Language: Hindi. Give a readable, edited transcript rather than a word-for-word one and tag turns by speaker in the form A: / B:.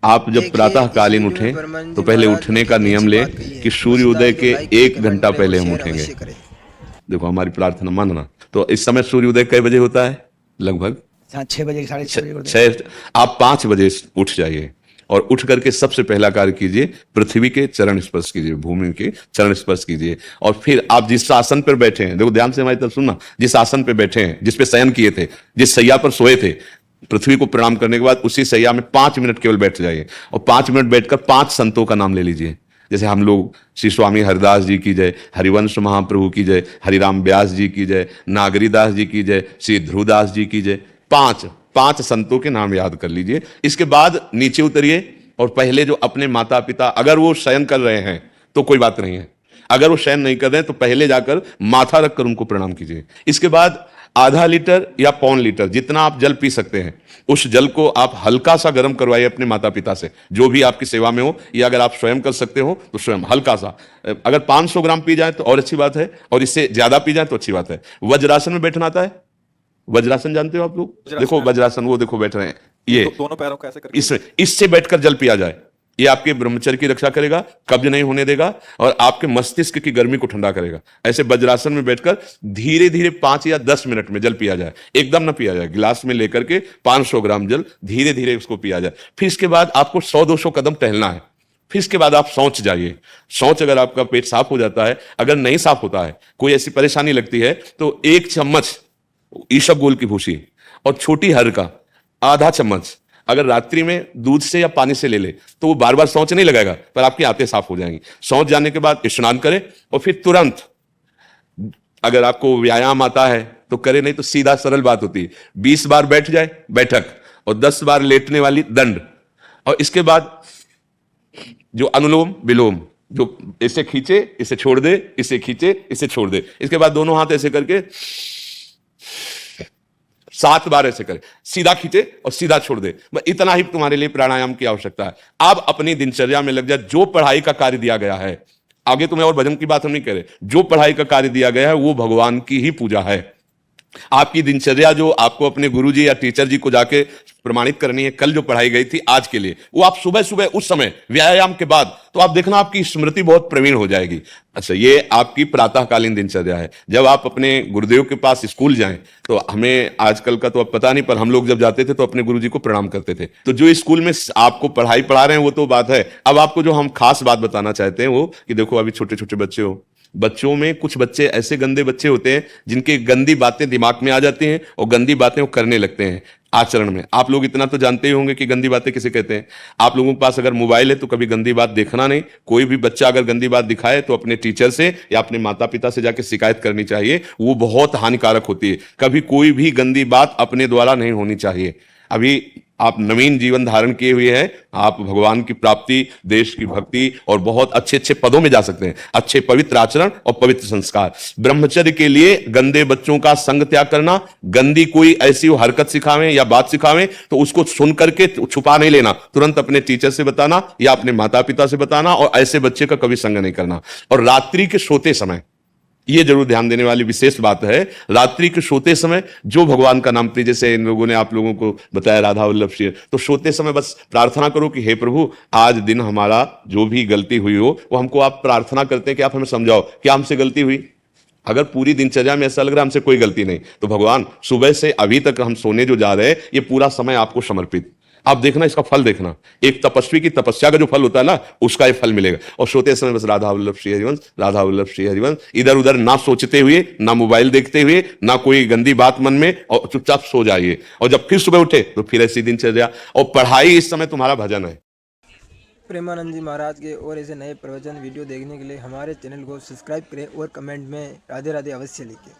A: आप जब प्रातः कालीन उठें तो पहले उठने का नियम लें कि सूर्योदय के 1 घंटा पहले हम उठेंगे। देखो हमारी प्रार्थना मानना। तो इस समय सूर्योदय कई बजे होता है? लगभग
B: 6 बजे, 6:30 बजे।
A: छः। आप 5 बजे उठ जाइए और उठ करके सबसे पहला कार्य कीजिए, पृथ्वी के चरण स्पर्श कीजिए, भूमि के चरण स्पर्श कीजिए। और फिर आप जिस आसन पर बैठे हैं, देखो ध्यान से हमारी तरफ सुनना, जिस आसन पर बैठे हैं, जिस पे शयन किए थे, जिस सैया पर सोए थे, पृथ्वी को प्रणाम करने के बाद उसी सैया में 5 मिनट केवल बैठ जाइए और 5 मिनट बैठकर 5 संतों का नाम ले लीजिए। जैसे हम लोग श्री स्वामी हरिदास जी की जय, हरिवंश महाप्रभु की जय, हरिराम व्यास जी की जय, नागरीदास जी की जय, श्री ध्रुवदास जी की जय, पांच पांच संतों के नाम याद कर लीजिए। इसके बाद नीचे उतरिए और पहले जो अपने माता पिता, अगर वो शयन कर रहे हैं तो कोई बात नहीं है, अगर वो शयन नहीं कर रहे हैं तो पहले जाकर माथा रखकर उनको प्रणाम कीजिए। इसके बाद आधा लीटर या पौन लीटर जितना आप जल पी सकते हैं, उस जल को आप हल्का सा गर्म करवाइए अपने माता पिता से, जो भी आपकी सेवा में हो, या अगर आप स्वयं कर सकते हो तो स्वयं हल्का सा। अगर 500 ग्राम पी जाए तो और अच्छी बात है, और इससे ज्यादा पी जाए तो अच्छी बात है। वज्रासन में बैठना आता है? वज्रासन जानते हो आप लोग? देखो वज्रासन, वो देखो बैठ रहे हैं, ये
C: दोनों पैरों को ऐसे करके
A: इससे बैठकर जल पिया जाए। ये आपके ब्रह्मचर्य की रक्षा करेगा, कब्ज नहीं होने देगा और आपके मस्तिष्क की गर्मी को ठंडा करेगा। ऐसे वज्रासन में बैठकर धीरे धीरे 5 या 10 मिनट में जल पिया जाए, एकदम ना पिया जाए। गिलास में लेकर के 500 ग्राम जल धीरे धीरे उसको पिया जाए। फिर इसके बाद आपको 100-200 कदम टहलना है। फिर इसके बाद आप शौच जाइए। शौच अगर आपका पेट साफ हो जाता है, अगर नहीं साफ होता है, कोई ऐसी परेशानी लगती है, तो 1 चम्मच ईसबगोल की भूसी और छोटी हर का आधा चम्मच अगर रात्रि में दूध से या पानी से ले ले तो वो बार बार शौच नहीं लगाएगा, पर आपकी आंतें साफ हो जाएंगी। शौच जाने के बाद स्नान करें और फिर तुरंत, अगर आपको व्यायाम आता है तो करे, नहीं तो सीधा सरल बात होती है, 20 बार बैठ जाए बैठक और 10 बार लेटने वाली दंड। और इसके बाद जो अनुलोम विलोम, जो इसे खींचे इसे छोड़ दे, इसे खींचे इसे छोड़ दे, इसके बाद दोनों हाथ ऐसे करके 7 बार ऐसे करे, सीधा खींचे और सीधा छोड़ दे। इतना ही तुम्हारे लिए प्राणायाम की आवश्यकता है। आप अपनी दिनचर्या में लग जाए। जो पढ़ाई का कार्य दिया गया है, आगे तुम्हें और भजन की बात हम नहीं करें, जो पढ़ाई का कार्य दिया गया है वो भगवान की ही पूजा है। आपकी दिनचर्या जो आपको अपने गुरुजी या टीचर जी को जाके प्रमाणित करनी है, कल जो पढ़ाई गई थी आज के लिए, वो आप सुबह सुबह उस समय व्यायाम के बाद, तो आप देखना आपकी स्मृति बहुत प्रवीण हो जाएगी। अच्छा, ये आपकी प्रातःकालीन दिनचर्या है। जब आप अपने गुरुदेव के पास स्कूल जाएं, तो हमें आजकल का तो अब पता नहीं, पर हम लोग जब जाते थे तो अपने गुरुजी को प्रणाम करते थे। तो जो स्कूल में आपको पढ़ाई पढ़ा रहे हैं वो तो बात है, अब आपको जो हम खास बात बताना चाहते हैं वो कि देखो अभी छोटे छोटे बच्चे हो, बच्चों में कुछ बच्चे ऐसे गंदे बच्चे होते हैं जिनके गंदी बातें दिमाग में आ जाती हैं और गंदी बातें वो करने लगते हैं आचरण में। आप लोग इतना तो जानते ही होंगे कि गंदी बातें किसे कहते हैं। आप लोगों के पास अगर मोबाइल है तो कभी गंदी बात देखना नहीं। कोई भी बच्चा अगर गंदी बात दिखाए तो अपने टीचर से या अपने माता पिता से जाके शिकायत करनी चाहिए, वो बहुत हानिकारक होती है। कभी कोई भी गंदी बात अपने द्वारा नहीं होनी चाहिए। अभी आप नवीन जीवन धारण किए हुए हैं, आप भगवान की प्राप्ति, देश की भक्ति और बहुत अच्छे अच्छे पदों में जा सकते हैं। अच्छे पवित्र आचरण और पवित्र संस्कार। ब्रह्मचर्य के लिए गंदे बच्चों का संग त्याग करना, गंदी कोई ऐसी हरकत सिखावें या बात सिखावें तो उसको सुन करके छुपा नहीं लेना, तुरंत अपने टीचर से बताना या अपने माता पिता से बताना, और ऐसे बच्चे का कभी संग नहीं करना। और रात्रि के सोते समय ये जरूर ध्यान देने वाली विशेष बात है, रात्रि के सोते समय जो भगवान का नाम प्रिय, जैसे इन लोगों ने आप लोगों को बताया राधा वल्लभ श्री, तो सोते समय बस प्रार्थना करो कि हे प्रभु, आज दिन हमारा जो भी गलती हुई हो वो हमको आप प्रार्थना करते हैं कि आप हमें समझाओ क्या हमसे गलती हुई। अगर पूरी दिनचर्या में ऐसा लग रहा है हमसे कोई गलती नहीं, तो भगवान सुबह से अभी तक हम सोने जो जा रहे हैं ये पूरा समय आपको समर्पित। आप देखना इसका फल देखना, एक तपस्वी की तपस्या का जो फल होता है ना, उसका ये फल मिलेगा। और सोते समय बस राधा वल्लभ श्री हरिवंश, राधा वल्लभ श्री हरिवंश, इधर उधर ना सोचते हुए, ना मोबाइल देखते हुए, ना कोई गंदी बात मन में, और चुपचाप सो जाइए। और जब फिर सुबह उठे तो फिर ऐसी दिनचर्या और पढ़ाई, इस समय तुम्हारा भजन है।
D: प्रेमानंद जी महाराज के और ऐसे नए प्रवचन वीडियो देखने के लिए हमारे चैनल को सब्सक्राइब करें और कमेंट में राधे राधे अवश्य लिखें।